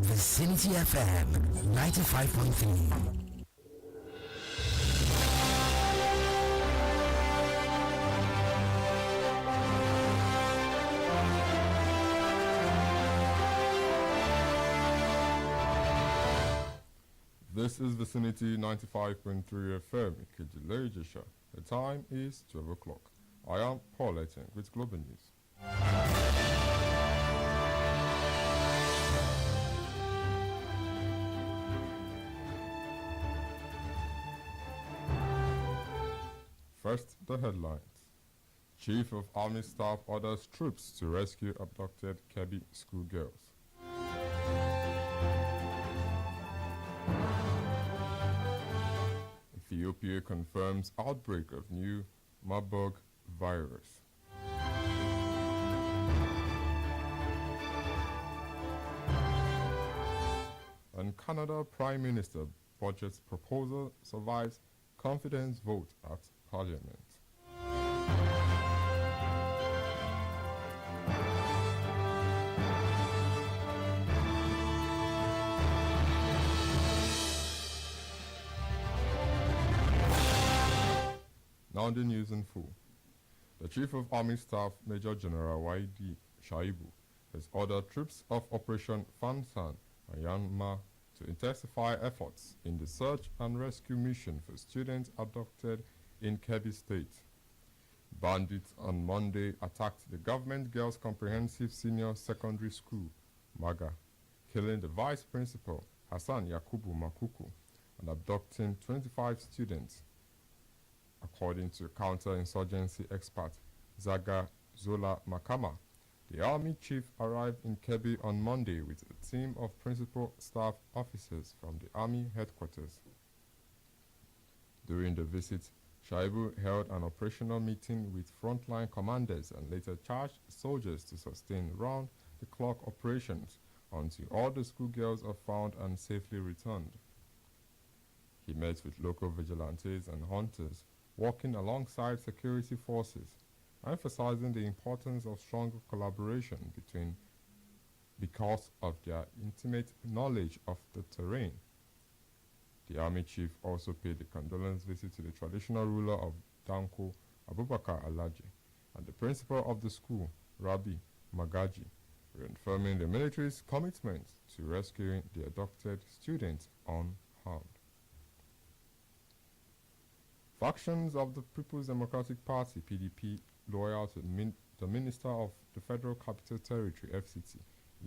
Vicinity FM 95.3. This is Vicinity 95.3 FM, Ikejile Aisha. The time is 12 o'clock. I am Paul Etienne with Global News. First, the headlines. Chief of Army Staff orders troops to rescue abducted Kebbi schoolgirls. Ethiopia confirms outbreak of new Marburg virus. And Canada Prime Minister budget proposal survives confidence vote at Parliament. Now the news in full. The Chief of Army Staff, Major General Y.D. Shaibu, has ordered troops of Operation Fansan and Myanmar to intensify efforts in the search and rescue mission for students abducted in Kebbi State. Bandits on Monday attacked the Government Girls Comprehensive Senior Secondary School, Maga, killing the Vice Principal, Hassan Yakubu Makuku, and abducting 25 students. According to counter-insurgency expert Zaga Zola Makama, the Army chief arrived in Kebbi on Monday with a team of principal staff officers from the Army headquarters. During the visit, Shaibu held an operational meeting with frontline commanders and later charged soldiers to sustain round-the-clock operations until all the schoolgirls are found and safely returned. He met with local vigilantes and hunters working alongside security forces, emphasizing the importance of stronger collaboration because of their intimate knowledge of the terrain. The Army chief also paid a condolence visit to the traditional ruler of Danko, Abubakar Alaji, and the principal of the school, Rabbi Magaji, reaffirming the military's commitment to rescuing the abducted students unharmed. Factions of the People's Democratic Party, PDP, loyal to the Minister of the Federal Capital Territory, FCT,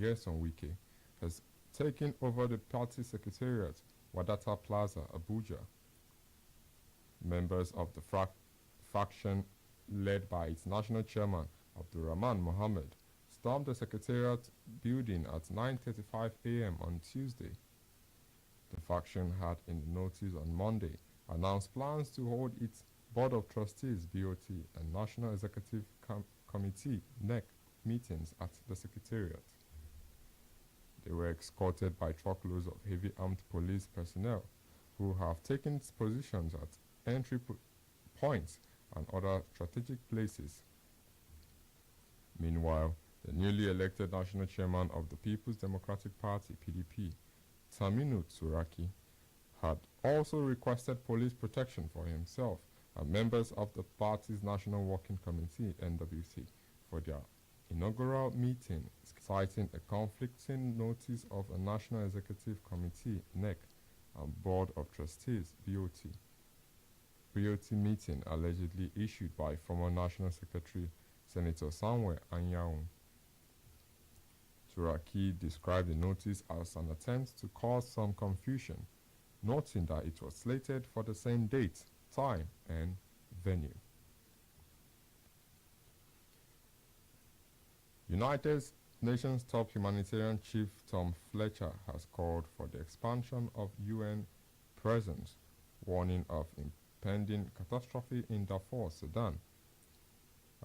Nyesom Wike, has taken over the party secretariat, Wadata Plaza, Abuja. Members of the faction, led by its national chairman, Abdurrahman Mohammed, stormed the secretariat building at 9:35 a.m. on Tuesday. The faction had, in the notice on Monday, announced plans to hold its Board of Trustees (BOT) and National Executive Committee (NEC) meetings at the Secretariat. They were escorted by truckloads of heavy armed police personnel who have taken positions at entry points and other strategic places. Meanwhile, the newly elected national chairman of the People's Democratic Party (PDP), Taminu Tsuraki, had also requested police protection for himself and members of the party's National Working Committee (NWC) for their inaugural meeting, citing a conflicting notice of a National Executive Committee (NEC) and Board of Trustees (BOT) meeting allegedly issued by former National Secretary Senator Samuel Anyanwu. Turaki described the notice as an attempt to cause some confusion, noting that it was slated for the same date, time, and venue. United Nations top humanitarian chief Tom Fletcher has called for the expansion of UN presence, warning of impending catastrophe in Darfur, Sudan,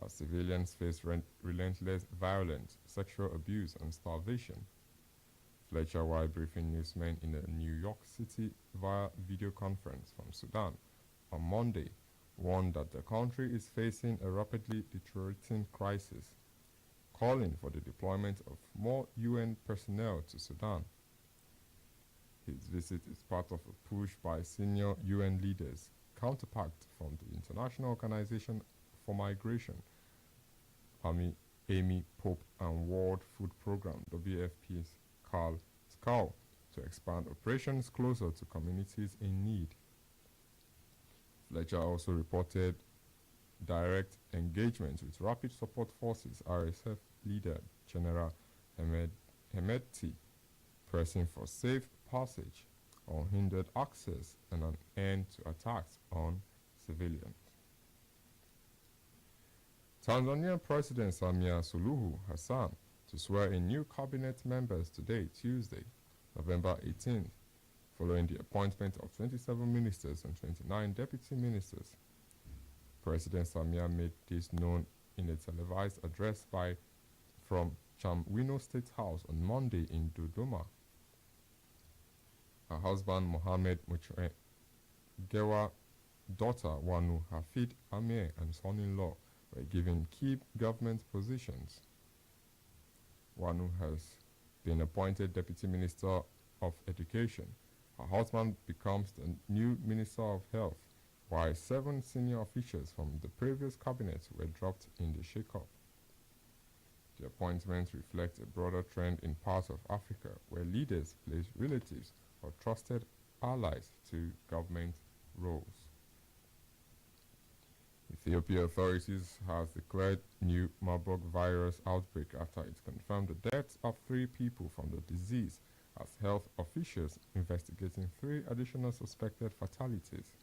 as civilians face relentless violence, sexual abuse, and starvation. Fletcher, while briefing newsmen in New York City via video conference from Sudan on Monday, warned that the country is facing a rapidly deteriorating crisis, calling for the deployment of more UN personnel to Sudan. His visit is part of a push by senior UN leaders, counterpart from the International Organization for Migration, Amy Pope, and World Food Programme (WFP's) Carl Skau, to expand operations closer to communities in need. Fletcher also reported direct engagement with Rapid Support Forces (RSF) leader General Hemedti, pressing for safe passage, unhindered access, and an end to attacks on civilians. Tanzanian President Samia Suluhu Hassan to swear in new cabinet members today, Tuesday, November 18th, following the appointment of 27 ministers and 29 deputy ministers. President Samia made this known in a televised address from Chamwino State House on Monday in Dodoma. Her husband Mohammed Muchgewa, daughter Wanu Hafid Amir, and son-in-law were given key government positions. Wanu has been appointed Deputy Minister of Education. Her husband becomes the new Minister of Health, while 7 senior officials from the previous cabinet were dropped in the shake-up. The appointments reflect a broader trend in parts of Africa where leaders place relatives or trusted allies to government roles. Ethiopia authorities has declared new Marburg virus outbreak after it confirmed the deaths of 3 people from the disease, as health officials investigating 3 additional suspected fatalities.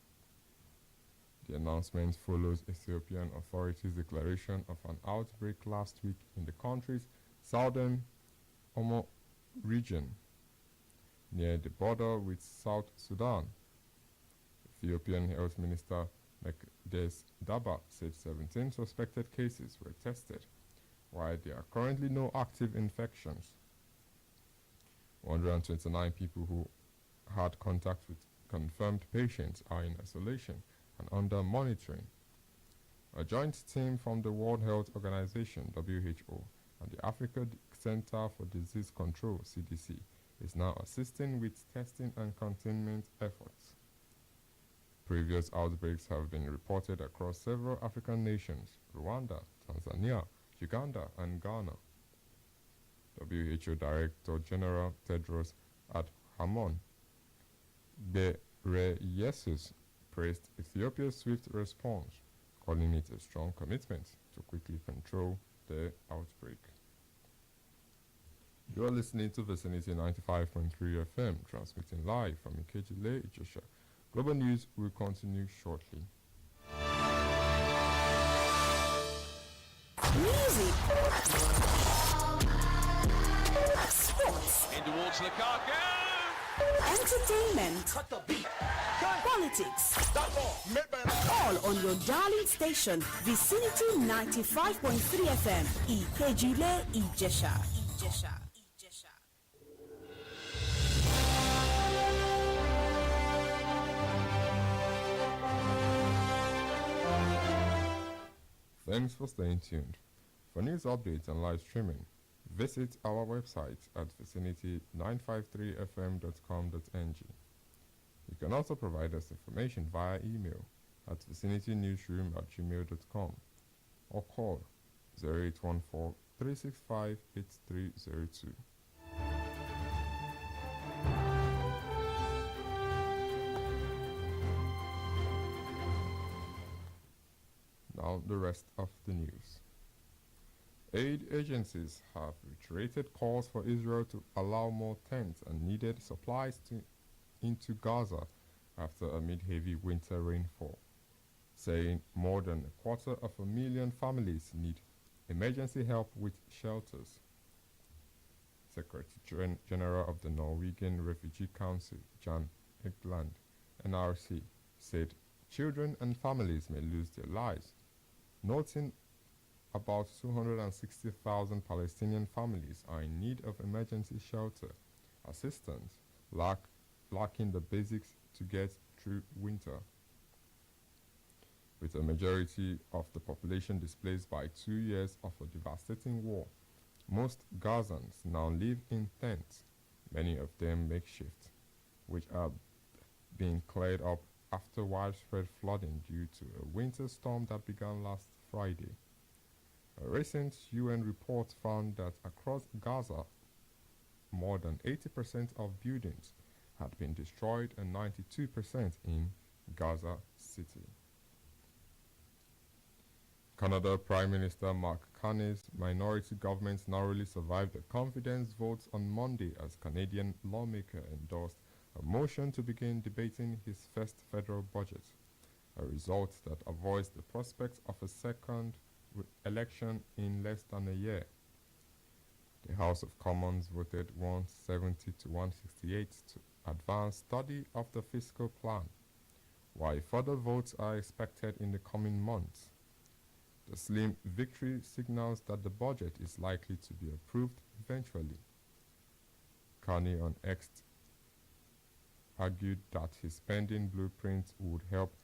The announcement follows Ethiopian authorities' declaration of an outbreak last week in the country's southern Omo region, near the border with South Sudan. Ethiopian Health Minister Mekdes Daba said 17 suspected cases were tested, while there are currently no active infections. 129 people who had contact with confirmed patients are in isolation and under monitoring. A joint team from the World Health Organization (WHO) and the Africa Center for Disease Control (CDC) is now assisting with testing and containment efforts. Previous outbreaks have been reported across several African nations: Rwanda, Tanzania, Uganda, and Ghana. WHO Director General Tedros Adhanom Ghebreyesus praised Ethiopia's swift response, calling it a strong commitment to quickly control the outbreak. You are listening to Vicinity 95.3 FM, transmitting live from Ikejile, Ijosha. Global News will continue shortly. Music. Sports. In towards Lukaku. Entertainment. Cut the beat. Politics. All on your darling station, Vicinity 95.3 FM, Ikejile, Ijesha. Thanks for staying tuned. For news updates and live streaming, visit our website at vicinity953fm.com.ng. You can also provide us information via email at vicinitynewsroom@gmail.com or call 0814 365 8302. Now the rest of the news. Aid agencies have reiterated calls for Israel to allow more tents and needed supplies into Gaza after a mid-heavy winter rainfall, saying more than 250,000 families need emergency help with shelters. Secretary General of the Norwegian Refugee Council, Jan Egeland, NRC, said children and families may lose their lives, noting about 260,000 Palestinian families are in need of emergency shelter assistance, lacking the basics to get through winter. With a majority of the population displaced by 2 years of a devastating war, most Gazans now live in tents, many of them makeshift. which are being cleared up after widespread flooding due to a winter storm that began last Friday. A recent UN report found that across Gaza, more than 80% of buildings had been destroyed and 92% in Gaza City. Canada Prime Minister Mark Carney's minority government narrowly survived the confidence votes on Monday as Canadian lawmaker endorsed a motion to begin debating his first federal budget, a result that avoids the prospect of a second election in less than a year. The House of Commons voted 170 to 168 to advance study of the fiscal plan, while further votes are expected in the coming months. The slim victory signals that the budget is likely to be approved eventually. Carney on X argued that his spending blueprint would help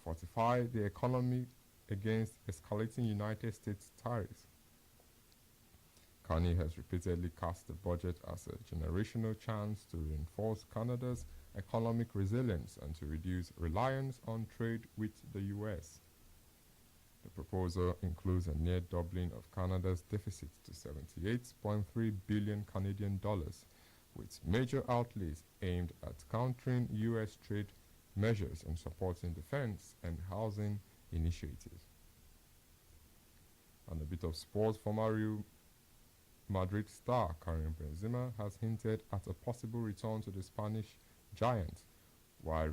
fortify the economy against escalating United States tariffs. Carney has repeatedly cast the budget as a generational chance to reinforce Canada's economic resilience and to reduce reliance on trade with the US. The proposal includes a near doubling of Canada's deficit to 78.3 billion Canadian dollars, with major outlays aimed at countering US trade measures and supporting defense and housing initiatives. On a bit of sports, former Real Madrid star Karim Benzema has hinted at a possible return to the Spanish giant, while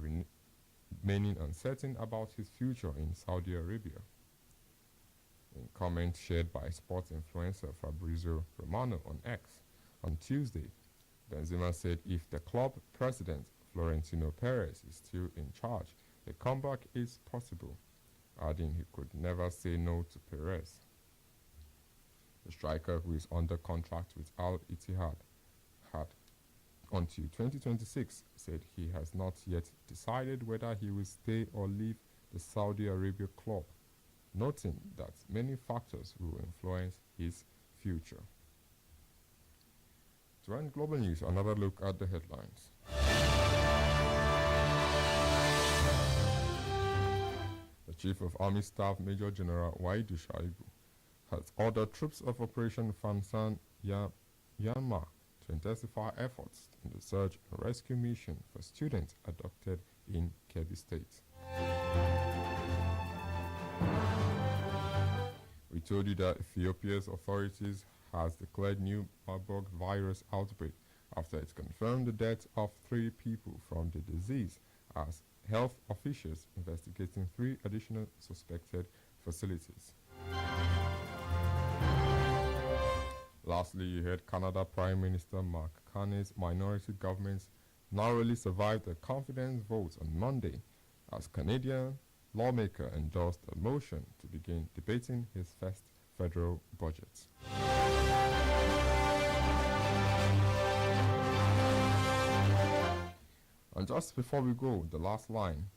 remaining uncertain about his future in Saudi Arabia. In comments shared by sports influencer Fabrizio Romano on X on Tuesday, Benzema said if the club president Florentino Perez is still in charge, a comeback is possible, adding he could never say no to Perez. The striker, who is under contract with Al Ittihad, had until 2026, said he has not yet decided whether he will stay or leave the Saudi Arabia club, noting that many factors will influence his future. To end global news, another look at the headlines. The Chief of Army Staff, Major General Waidu Shaibu, has ordered troops of Operation Fansan Myanmar to intensify efforts in the search and rescue mission for students abducted in Kebbi State. We told you that Ethiopia's authorities has declared new Marburg virus outbreak after it confirmed the death of 3 people from the disease, as health officials investigating 3 additional suspected facilities. Lastly, you heard Canada Prime Minister Mark Carney's minority government narrowly survived a confidence vote on Monday as Canadian lawmaker endorsed a motion to begin debating his first federal budget. And just before we go, the last line.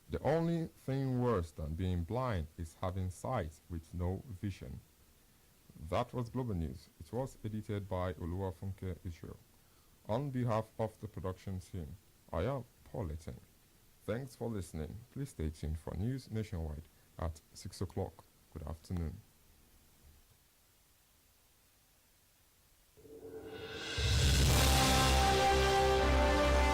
The only thing worse than being blind is having sight with no vision. That was Global News. It was edited by OLUWAFUNKE Israel. On behalf of the production team, I am Paul Leteng. Thanks for listening. Please stay tuned for news nationwide at 6 o'clock. Good afternoon.